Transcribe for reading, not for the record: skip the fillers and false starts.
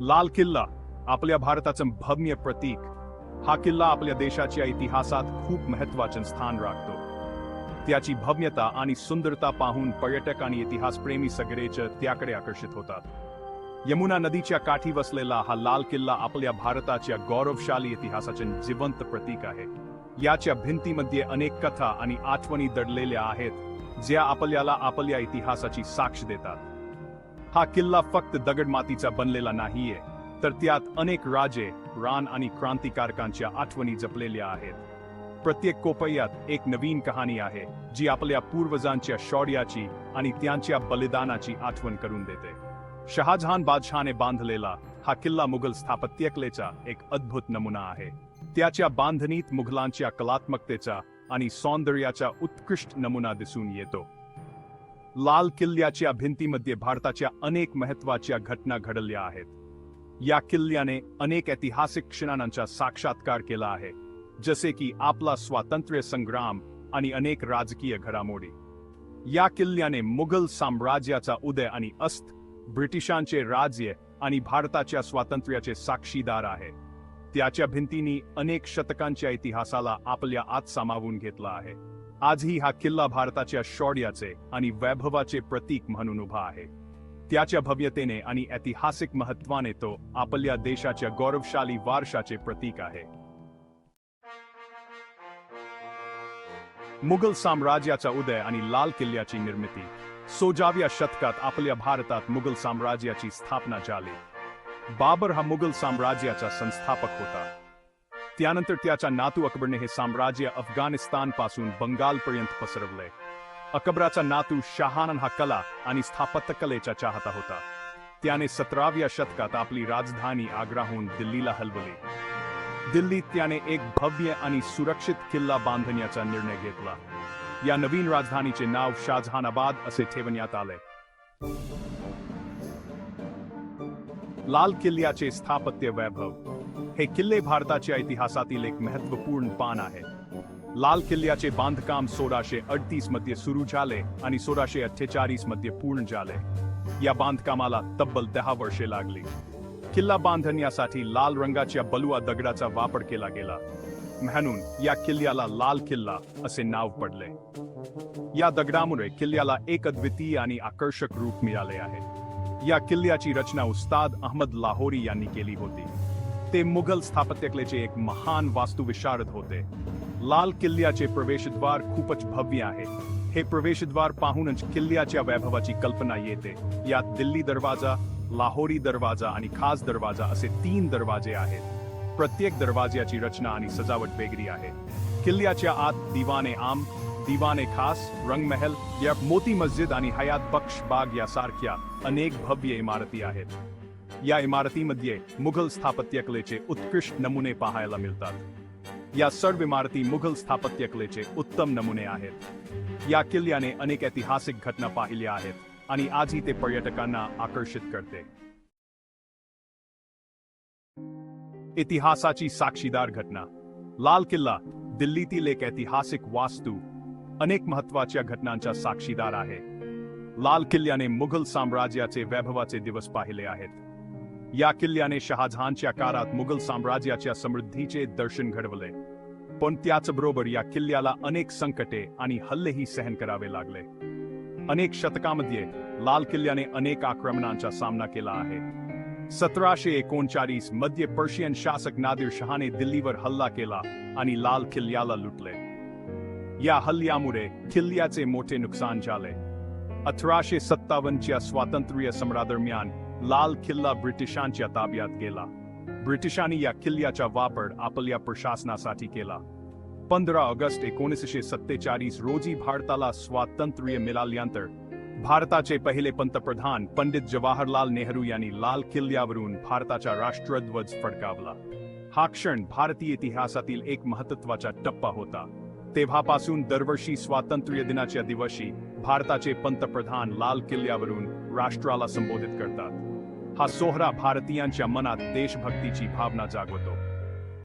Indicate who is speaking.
Speaker 1: लाल किल्ला आपल्या भारताचं भव्य प्रतीक. हा किल्ला आपल्या देशाच्या इतिहासात खूप महत्त्वाचे स्थान राखतो. त्याची भव्यता आणि सुंदरता पाहून पर्यटक आणि इतिहासप्रेमी सगळेच त्याकडे आकर्षित होतात. यमुना नदीच्या काठी वसलेला हा लाल किल्ला आपल्या भारताच्या गौरवशाली इतिहासाचे जिवंत प्रतीक आहे. याच्या भिंतीमध्ये अनेक कथा आणि आठवणी दडलेल्या आहेत, ज्या आपल्याला आपल्या इतिहासाची साक्ष देतात. हा किल्ला फक्त दगडमातीचा बनलेला नाहीये, तर त्यात अनेक राजे, रान आणि क्रांतिकारकांच्या आठवणी जपलेल्या आहेत. प्रत्येक कोपऱ्यात एक नवीन कहाणी आहे, जी आपल्या पूर्वजांच्या शौर्याची आणि त्यांच्या बलिदानाची आठवण करून देते. शहाजहान बादशहाने बांधलेला हा किल्ला मुघल स्थापत्यकलेचा एक अद्भुत नमुना आहे. त्याच्या बांधणीत मुघलांच्या कलात्मकतेचा आणि सौंदर्याचा उत्कृष्ट नमुना दिसून येतो. लाल किल्ल्याच्या भिंतीमध्ये भारताच्या अनेक महत्त्वाच्या घटना घडल्या आहेत. या किल्ल्याने अनेक ऐतिहासिक क्षणांचा साक्षात्कार केला आहे, जसे की आपला स्वातंत्र्य संग्राम आणि अनेक राजकीय घडामोडी. या किल्ल्याने मुघल साम्राज्याचा उदय आणि अस्त, ब्रिटिशांचे राज्य आणि भारताच्या स्वातंत्र्याचे साक्षीदार आहे. त्याच्या भिंतींनी अनेक शतकांच्या इतिहासाला आपल्या आत सामावून घेतला आहे. आजही हा किल्ला भारताच्या शौर्याचे आणि वैभवाचे प्रतीक म्हणून उभा आहे. त्याच्या भव्यतेने आणि ऐतिहासिक महत्त्वाने तो आपल्या देशाच्या गौरवशाली वारशाचे प्रतीक आहे. मुघल साम्राज्याचा उदय आणि लाल किल्ल्याची निर्मिती. 16व्या शतकात आपल्या भारतात मुघल साम्राज्याची स्थापना झाली. बाबर हा मुघल साम्राज्याचा संस्थापक होता. त्यानंतर त्याच्या नातू अकबरने हे साम्राज्य अफगाणिस्तान पासून बंगालपर्यंत पसरवले. अकबराचा नातू शहाजहान हा कला आणि स्थापत्यकलेचा चाहता होता. त्याने 17व्या शतकात आपली राजधानी आग्राहून दिल्लीला हलवली. दिल्लीत त्याने एक भव्य आणि सुरक्षित किल्ला बांधण्याचा निर्णय घेतला. या नवीन राजधानीचे नाव शाहजहानाबाद असे ठेवण्यात आले. लाल किल्ल्याचे स्थापत्य वैभव. हे किल्ले भारताच्या इतिहासातील एक महत्त्वपूर्ण पान आहे. लाल किल्ल्याचे बांधकाम 1638 मध्ये सुरू झाले आणि 1648 मध्ये पूर्ण झाले. या बांधकामाला तब्बल 10 वर्षे लागली. किल्ला बांधण्यासाठी लाल रंगाच्या बलुआ दगडाचा वापर केला गेला, म्हणून या किल्ल्याला लाल किल्ला असे नाव पडले. या दगडामुळे किल्ल्याला एक अद्वितीय आणि आकर्षक रूप मिळाले आहे. या किल्ल्याची रचना उस्ताद अहमद लाहोरी यांनी केली होती. ते मुघल स्थापत्यकलेचे एक महान वास्तुविशारद होते. लाल किल्ल्याचे प्रवेशद्वार खूपच भव्य आहे. हे प्रवेशद्वार पाहूनच किल्ल्याच्या वैभवाची कल्पना येते. यात दिल्ली दरवाजा, लाहोरी दरवाजा आणि खास दरवाजा असे 3 दरवाजे आहेत. प्रत्येक दरवाज्याची रचना आणि सजावट वेगळी आहे. किल्ल्याच्या आत दिवाने आम, दिवाने खास, रंगमहल, या मोती मस्जिद आणि हयात बख्श बाग यासारख्या अनेक भव्य इमारती आहेत. या इमारतीमध्ये मुघल स्थापत्यकलेचे उत्कृष्ट नमुने पाहायला मिळतात. या सर्व इमारती मुघल स्थापत्यकलेचे उत्तम नमुने आहेत. या किल्ल्याने अनेक ऐतिहासिक घटना पाहिल्या आहेत आणि आजही ते पर्यटकांना आकर्षित करते. इतिहासाची साक्षीदार घटना. लाल किल्ला दिल्लीतील एक ऐतिहासिक वास्तू अनेक महत्त्वाच्या घटनांचा साक्षीदार आहे. लाल किल्ल्याने मुघल साम्राज्याचे वैभवाचे दिवस पाहिले आहेत. या किल्ल्याने शहाजहानच्या काळात मुघल साम्राज्याच्या समृद्धीचे दर्शन घडवले. पण त्याचबरोबर या किल्ल्याला अनेक संकटे आणि हल्लेही सहन करावे लागले. अनेक शतकांमध्ये लाल किल्ल्याने अनेक आक्रमणांचा सामना केला आहे. 1739 मध्ये पर्शियन शासक नादिर शहाने दिल्लीवर हल्ला केला आणि लाल किल्ल्याला लुटले. या हल्ल्यामुळे किल्ल्याचे मोठे नुकसान झाले. 1857च्या स्वातंत्र्य समरादरम्यान लाल किल्ला ब्रिटिशांच्या ताब्यात गेला. ब्रिटिशांनी या किल्ल्याचा वापर आपल्या प्रशासनासाठी केला. 15 ऑगस्ट 1947 रोजी भारताला स्वातंत्र्य मिळाल्यानंतर भारताचे पहिले पंतप्रधान पंडित जवाहरलाल नेहरू यांनी लाल किल्ल्यावरून भारताचा राष्ट्रध्वज फडकावला. हा क्षण भारतीय इतिहासातील एक महत्त्वाचा टप्पा होता. तेव्हापासून दरवर्षी स्वातंत्र्य दिनाच्या दिवशी भारताचे पंतप्रधान लाल किल्ल्यावरून राष्ट्राला संबोधित करतात. हा सोहळा भारतीयांच्या मनात देशभक्तीची भावना जागवतो.